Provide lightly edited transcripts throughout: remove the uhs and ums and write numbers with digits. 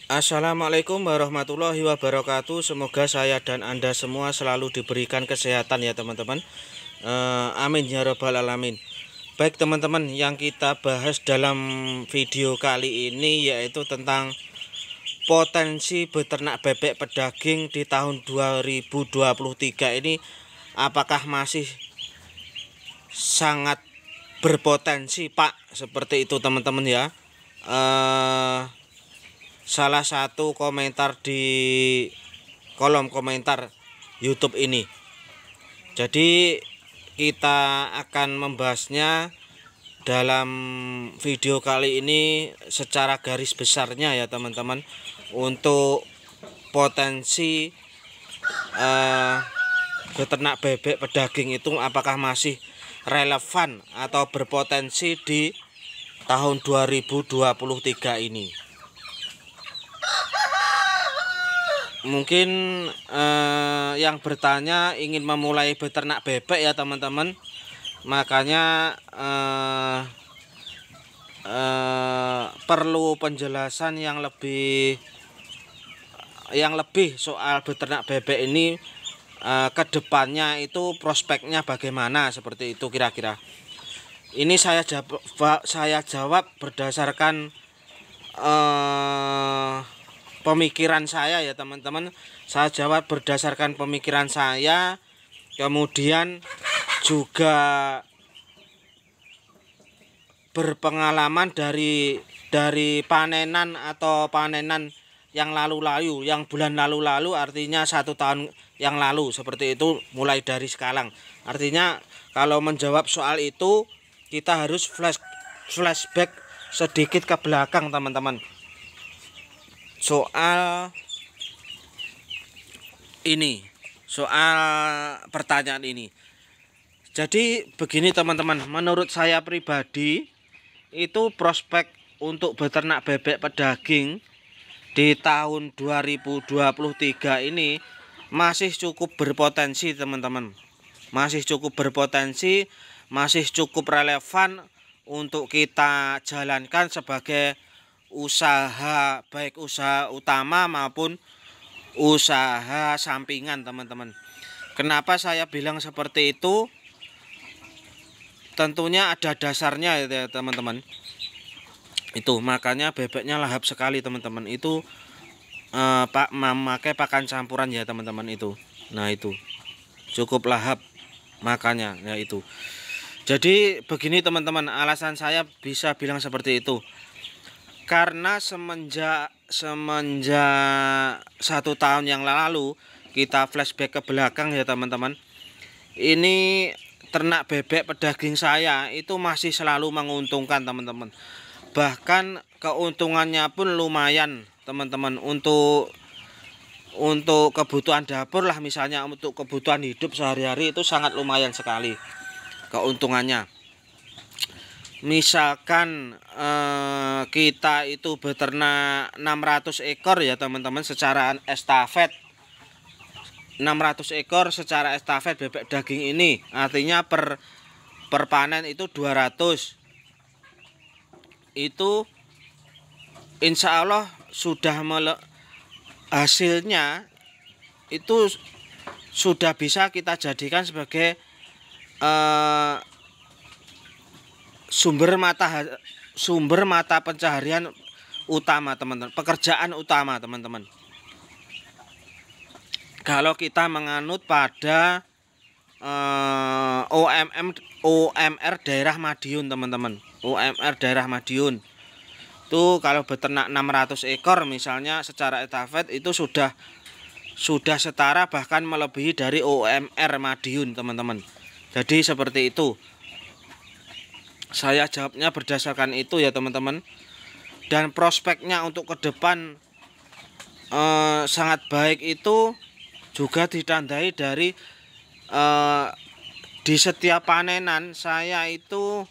Assalamualaikum warahmatullahi wabarakatuh. Semoga saya dan Anda semua selalu diberikan kesehatan ya teman-teman. Amin ya robbal alamin. Baik teman-teman, yang kita bahas dalam video kali ini yaitu tentang potensi beternak bebek pedaging di tahun 2023 ini, apakah masih sangat berpotensi Pak, seperti itu teman-teman ya. Salah satu komentar di kolom komentar YouTube ini. Jadi kita akan membahasnya dalam video kali ini secara garis besarnya ya teman-teman, untuk potensi beternak bebek pedaging itu apakah masih relevan atau berpotensi di tahun 2023 ini. Mungkin yang bertanya ingin memulai beternak bebek ya teman-teman, makanya perlu penjelasan yang lebih soal beternak bebek ini, kedepannya itu prospeknya bagaimana, seperti itu kira-kira. Ini saya jawab berdasarkan pemikiran saya ya teman-teman. Saya jawab berdasarkan pemikiran saya, kemudian juga berpengalaman dari panenan atau panenan yang lalu-lalu, yang bulan lalu-lalu, artinya 1 tahun yang lalu, seperti itu, mulai dari sekarang. Artinya kalau menjawab soal itu kita harus flashback sedikit ke belakang teman-teman, soal pertanyaan ini. Jadi begini teman-teman, menurut saya pribadi itu prospek untuk beternak bebek pedaging di tahun 2023 ini masih cukup berpotensi teman-teman. Masih cukup berpotensi, masih cukup relevan untuk kita jalankan sebagai usaha, baik usaha utama maupun usaha sampingan teman-teman. Kenapa saya bilang seperti itu? Tentunya ada dasarnya ya teman-teman. Itu makanya bebeknya lahap sekali teman-teman. Itu Pak memakai pakan campuran ya teman-teman itu. Nah itu cukup lahap makanya ya itu. Jadi begini teman-teman, alasan saya bisa bilang seperti itu karena semenjak 1 tahun yang lalu, kita flashback ke belakang ya teman-teman, ini ternak bebek pedaging saya itu masih selalu menguntungkan teman-teman. Bahkan keuntungannya pun lumayan teman-teman, untuk kebutuhan dapur lah, misalnya untuk kebutuhan hidup sehari-hari itu sangat lumayan sekali keuntungannya. Misalkan kita itu beternak 600 ekor ya teman-teman secara estafet, 600 ekor secara estafet bebek daging ini, artinya per panen itu 200. Itu insya Allah sudah hasilnya itu sudah bisa kita jadikan sebagai sumber mata pencaharian utama teman-teman, pekerjaan utama teman-teman. Kalau kita menganut pada OMR daerah Madiun teman-teman, OMR daerah Madiun itu kalau beternak 600 ekor misalnya secara estafet itu sudah setara, bahkan melebihi dari OMR Madiun teman-teman. Jadi seperti itu. Saya jawabnya berdasarkan itu ya teman-teman. Dan prospeknya untuk ke depan sangat baik, itu juga ditandai dari di setiap panenan saya itu,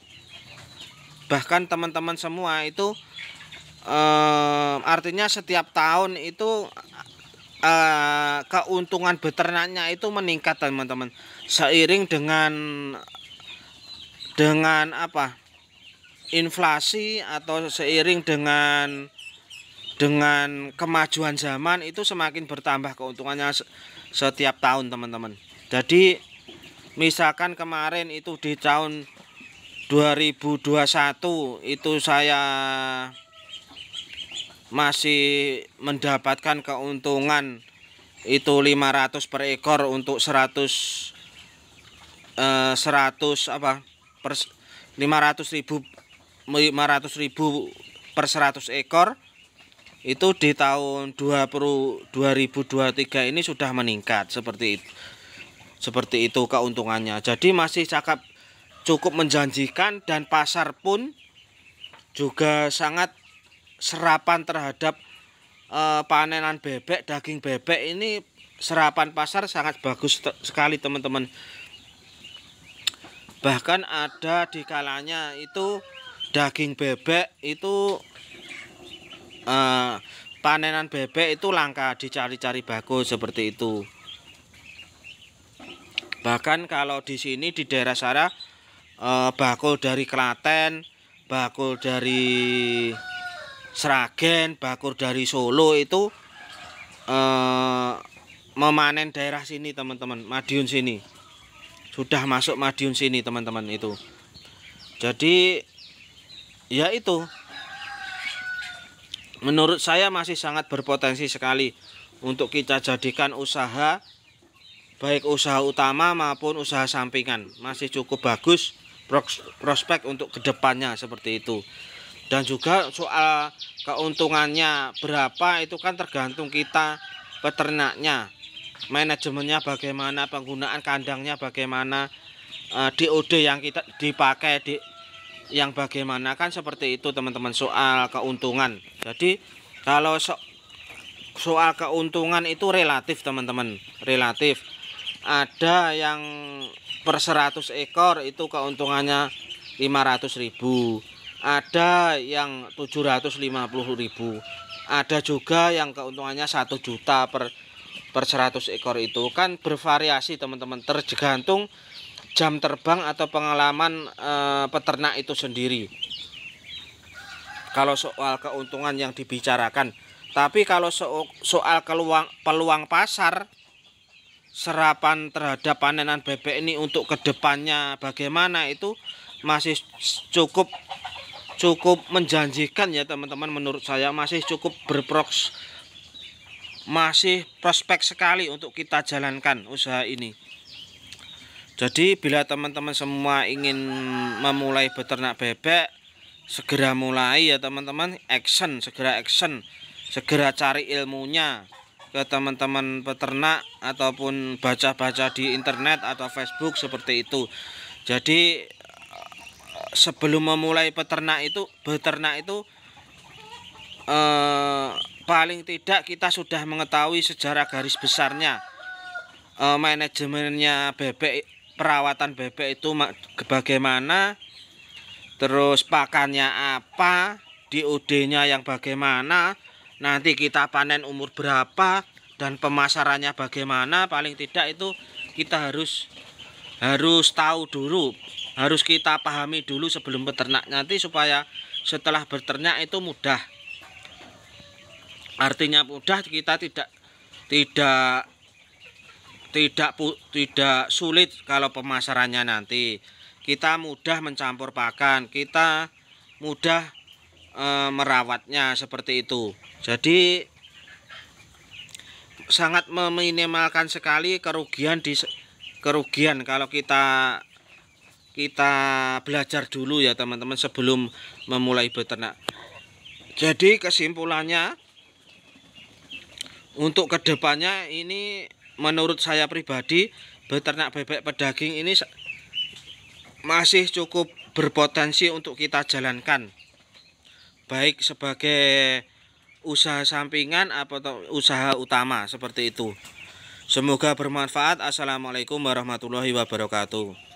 bahkan teman-teman semua itu artinya setiap tahun itu keuntungan beternaknya itu meningkat teman-teman, seiring dengan apa, inflasi, atau seiring dengan dengan kemajuan zaman itu semakin bertambah keuntungannya setiap tahun teman-teman. Jadi misalkan kemarin itu di tahun 2021 itu saya masih mendapatkan keuntungan itu 500 per ekor untuk 500.000 per 100 ekor. Itu di tahun 2023 ini sudah meningkat seperti itu keuntungannya. Jadi masih cukup menjanjikan, dan pasar pun juga sangat serapan terhadap panenan bebek, daging bebek ini. Serapan pasar sangat bagus sekali teman-teman. Bahkan ada di kalanya itu daging bebek itu panenan bebek itu langka, dicari-cari bagus seperti itu. Bahkan kalau di sini di daerah saya bakul dari Klaten, bakul dari Sragen, bakul dari Solo itu memanen daerah sini teman-teman, Madiun sini. Sudah masuk Madiun sini teman-teman itu. Jadi ya itu, menurut saya masih sangat berpotensi sekali untuk kita jadikan usaha, baik usaha utama maupun usaha sampingan. Masih cukup bagus prospek untuk kedepannya seperti itu. Dan juga soal keuntungannya berapa itu kan tergantung kita peternaknya, manajemennya bagaimana, penggunaan kandangnya bagaimana, DOD yang kita dipakai yang bagaimana, kan seperti itu teman-teman soal keuntungan. Jadi kalau soal keuntungan itu relatif teman-teman, relatif. Ada yang per 100 ekor itu keuntungannya 500.000, ada yang 750.000, ada juga yang keuntungannya 1 juta per 100 ekor. Itu kan bervariasi teman-teman, tergantung jam terbang atau pengalaman peternak itu sendiri kalau soal keuntungan yang dibicarakan. Tapi kalau soal peluang pasar, serapan terhadap panenan bebek ini untuk kedepannya bagaimana, itu masih cukup menjanjikan ya teman-teman. Menurut saya masih cukup masih prospek sekali untuk kita jalankan usaha ini. Jadi bila teman-teman semua ingin memulai beternak bebek, segera mulai ya teman-teman, segera cari ilmunya ke teman-teman peternak ataupun baca-baca di internet atau Facebook seperti itu. Jadi sebelum memulai beternak itu paling tidak kita sudah mengetahui sejarah garis besarnya, manajemennya bebek, perawatan bebek itu bagaimana, terus pakannya apa, DOD-nya yang bagaimana, nanti kita panen umur berapa, dan pemasarannya bagaimana. Paling tidak itu kita harus tahu dulu, harus kita pahami dulu sebelum beternak, nanti supaya setelah beternak itu mudah. Artinya mudah, kita tidak sulit kalau pemasarannya, nanti kita mudah mencampur pakan, kita mudah merawatnya seperti itu. Jadi sangat meminimalkan sekali kerugian kalau kita belajar dulu ya teman-teman sebelum memulai beternak. Jadi kesimpulannya untuk kedepannya ini, menurut saya pribadi, beternak bebek pedaging ini masih cukup berpotensi untuk kita jalankan, baik sebagai usaha sampingan atau usaha utama seperti itu. Semoga bermanfaat. Assalamualaikum warahmatullahi wabarakatuh.